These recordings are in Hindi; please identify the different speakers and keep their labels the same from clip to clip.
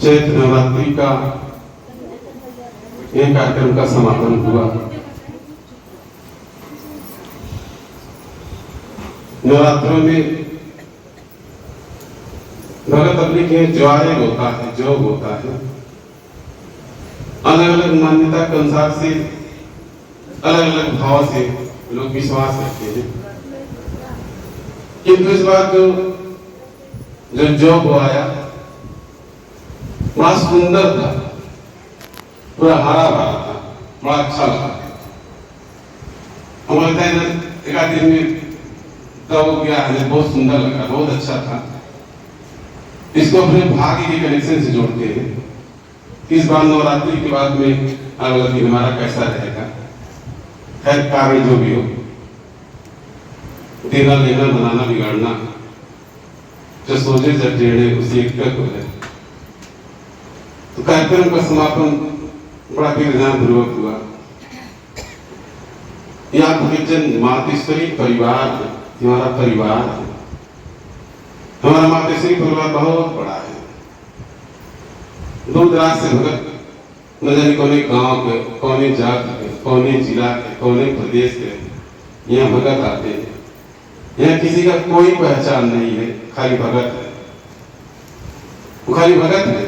Speaker 1: चैत्र नवरात्रि का यह कार्यक्रम का समापन हुआ। नवरात्रों में भगत अपने के ज्वारे होता है, जो होता है, अलग अलग मान्यता के अनुसार से अलग अलग भाव से लोग विश्वास रखते हैं। किंतु इस बार जो आया बड़ा सुंदर था, पूरा हरा भरा था, बड़ा अच्छा लगा। हम लगता है एक आध दिन में तो गया है, बहुत सुंदर लगा, बहुत अच्छा था। इसको अपने भाग्य के कनेक्शन से जोड़ते हैं। इस बार नवरात्रि के बाद में अगला दिन हमारा कैसा रहेगा, खैर कारण जो भी हो, देना लेना बनाना बिगाड़ना, जो सोचे जब टेढ़े उसी एक तक हो जाए। तो कार्यक्रम का समापन बड़ा विधान पूर्वक हुआ। यहाँ भक्तजन मातेश्वरी परिवार है, हमारा परिवार है। हमारा मातेश्वरी परिवार बहुत बड़ा है। दूर दराज से भगत न जाने कौने गांव के, कौने जात के, कौने जिला के, कौने प्रदेश के यहाँ भगत आते हैं। यहाँ किसी का कोई पहचान नहीं है, खाली भगत है। वो खाली भगत है।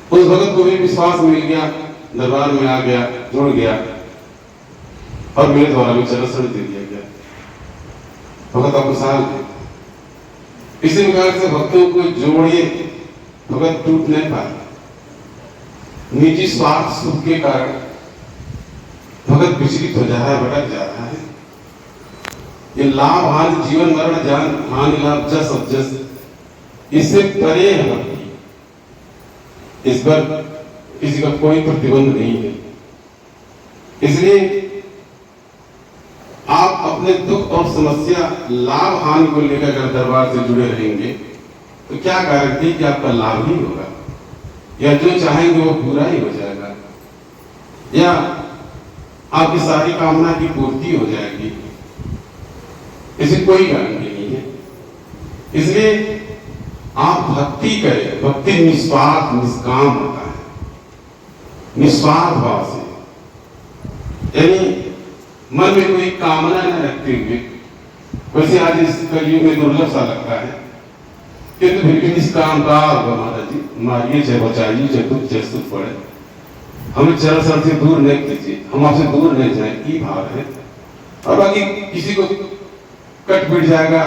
Speaker 1: उस भगत को भी विश्वास मिल गया, दरबार में आ गया, जुड़ गया और मेरे द्वारा भी चरण दे दिया गया। भगत अकुशाल है। इसी प्रकार से भक्तों को जोड़िए, भगत टूट नहीं पाए। निजी स्वार्थ सुख के कारण भगत विचलित हो जा रहा है, भटक जा रहा है। ये लाभ हानि, जीवन मरण जान हानि लाभ जस अजस, इससे परे है भक्ति। इस पर किसी का कोई प्रतिबंध नहीं है। इसलिए आप अपने दुख और समस्या, लाभ हानि को लेकर अगर दरबार से जुड़े रहेंगे तो क्या गारंटी कि आपका लाभ ही होगा, या जो चाहेंगे वो पूरा ही हो जाएगा, या आपकी सारी कामना की पूर्ति हो जाएगी, इसे कोई गारंटी नहीं है। इसलिए आप भक्ति करें। भक्ति निस्वार्थ निष्काम होता है, निस्वार्थ भाव से, यानी मन में कोई कामना न रखते हुए। वैसे आज इस कलयुग में दुर्लभ सा लगता है, किंतु फिर भी निष्काम का महाराज जी, मारिए चाहे बचाइए, चाहे दुख चाहे सुख पड़े, हमें चरण शरण से दूर नहीं कीजिए, हम आपसे दूर नहीं जाए, ये भाव है। और बाकी किसी को कट पीट जाएगा,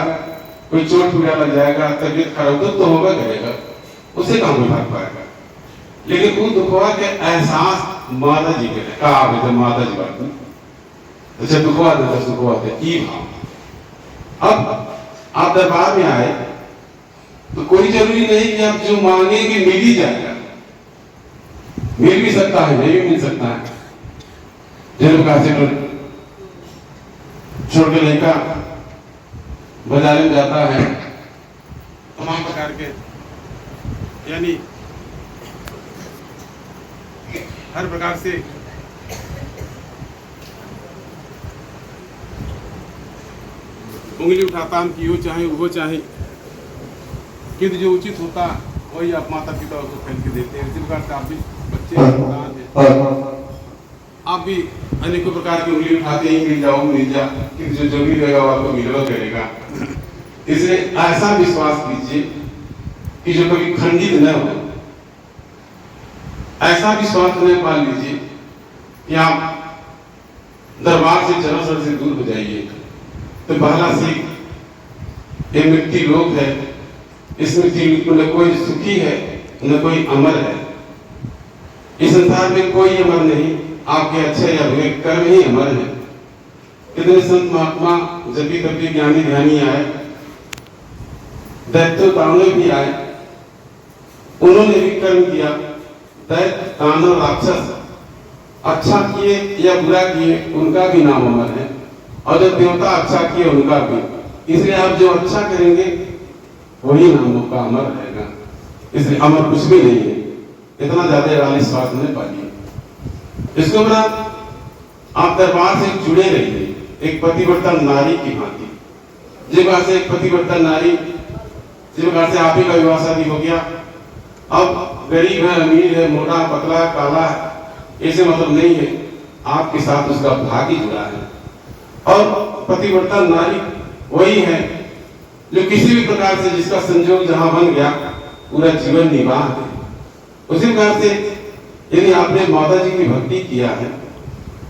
Speaker 1: कोई चोट पीड़ा लग जाएगा, तबीयत खराब, दुख तो होगा करेगा, उसे कहाँ कोई भाग पाएगा। लेकिन वो दुखवा के एहसास माता जी के कहा, माता जी बात में अच्छा दुखवा देता, सुखवा दे, ये भाव। अब आप दरबार में आए तो कोई जरूरी नहीं कि आप जो मांगेंगे मिल ही जाएगा। मिल भी सकता है, नहीं भी मिल सकता है। जरूर कहा से छोड़ के लड़का बाजार में जाता है, तमाम प्रकार के, यानी हर प्रकार से उंगली उठाता हम कि वो चाहे वो चाहे, किंतु जो उचित होता वही आप माता पिता को फैल के देते हैं। इसी प्रकार से आप भी बच्चे हैं, आप भी अनेकों प्रकार की उंगली उठाते ही मिल जाओ, मिल जा, किंतु जो जरूरी रहेगा वो आपको मिलवा करेगा। इसलिए ऐसा विश्वास कीजिए कि जो कभी खंडित न हो, ऐसा विश्वास न पाल लीजिए कि आप दरबार से चरण शरण से दूर हो जाइए। तो पहला सीख, ये मृत्यु लोक है, इस मृत्यु लोक में न कोई सुखी है न कोई अमर है। इस संसार में कोई अमर नहीं, आपके अच्छे या बुरे कर्म ही अमर है। कितने संत महात्मा जबी तबी ज्ञानी ध्यानी आए, दैत्य दानव भी आए, उन्होंने भी कर्म किया। दैत्य दानव राक्षस अच्छा किए या बुरा किए, उनका भी नाम अमर है, और जो देवता अच्छा किए उनका भी। इसलिए आप जो अच्छा करेंगे वही नाम का अमर रहेगा। इसलिए अमर कुछ भी नहीं है। इतना ज्यादा वाली स्वास्थ्य में पालिए। इसके बाद आप दरबार से जुड़े रहिए, एक पतिव्रता नारी की भांति। जिस बात से एक पतिव्रता नारी, जिस प्रकार से आप ही का विवाह शादी हो गया, अब गरीब है, अमीर है, मोटा पतला काला है, ऐसे मतलब नहीं है। आपके साथ उसका भाग्य जुड़ा है। और पतिव्रता नारी वही है जो किसी भी प्रकार से जिसका संजोग जहां बन गया पूरा जीवन निवाह है। उसी प्रकार से यदि आपने माता जी की भक्ति किया है,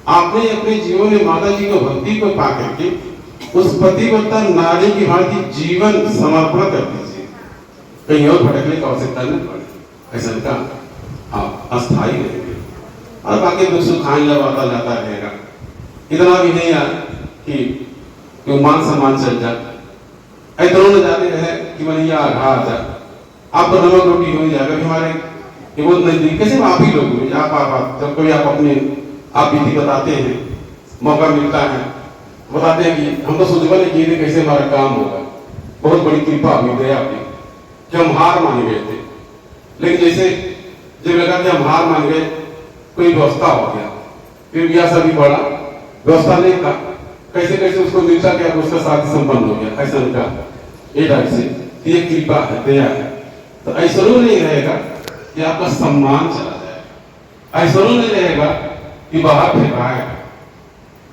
Speaker 1: आपने अपने जीवन में माता जी को भक्ति को पा करके उस पतिव्रता नारी की भांति जीवन समर्पण कर दीजिए। कहीं और भटकने की आवश्यकता नहीं पड़े। ऐसा का आप अस्थायी रहेंगे और बाकी दुख सुख खाने आता जाता रहेगा। इतना भी नहीं यार कि मान सम्मान चल जाए, इतना न जाते रहे कि भैया आ जा आप तो नमक रोटी हो जाएगा। हमारे ये बहुत नजदीक कैसे आप ही लोग आप जब कभी आप अपने आप बीती बताते हैं, मौका मिलता है, बताते हैं कि हम तो सोचबा नहीं किए थे कैसे हमारा काम होगा। बहुत बड़ी कृपा हुई दया आपकी कि हम हार मान गए थे, लेकिन जैसे जब लगा कि हम हार मान गए, कोई व्यवस्था हो गया, फिर ब्याह शादी पड़ा, व्यवस्था नहीं था, कैसे कैसे उसको मिलता गया, उसका शादी संपन्न हो गया। ऐसा नहीं कहा से ये कृपा है, दया है। तो ऐसा नहीं रहेगा कि आपका सम्मान चला जाएगा, ऐसा नहीं रहेगा कि बाहर फेंकाएगा।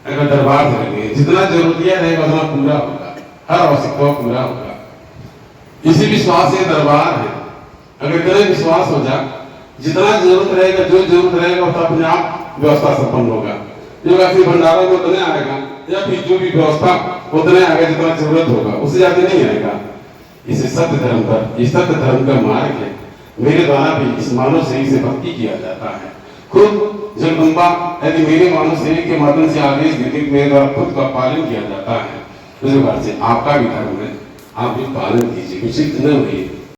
Speaker 1: अगर दरबार से लगे जितना जरूरिया रहेगा उतना पूरा होगा, हर आवश्यकता पूरा होगा। इसी विश्वास से दरबार है। अगर इतना विश्वास हो जाए, जितना जरूरत रहेगा, जो जरूरत रहेगा वो अपने आप व्यवस्था संपन्न होगा। जो ऐसे भंडारा में उतने आएगा या फिर जो भी व्यवस्था उतने आएगा जितना जरूरत होगा, उससे ज्यादा नहीं आएगा। इसे सत्य धर्म पर, इस सत्य धर्म का मार्ग है। मेरे द्वारा भी इस मानव शरीर से भक्ति किया जाता है। खुद जगदम्बा यदि मेरे मानव शरीर के माध्यम से आदेश देते, मेरे द्वारा खुद का पालन किया जाता है। उस प्रकार से आपका भी धर्म है, आप भी पालन कीजिए, विचलित न होइए।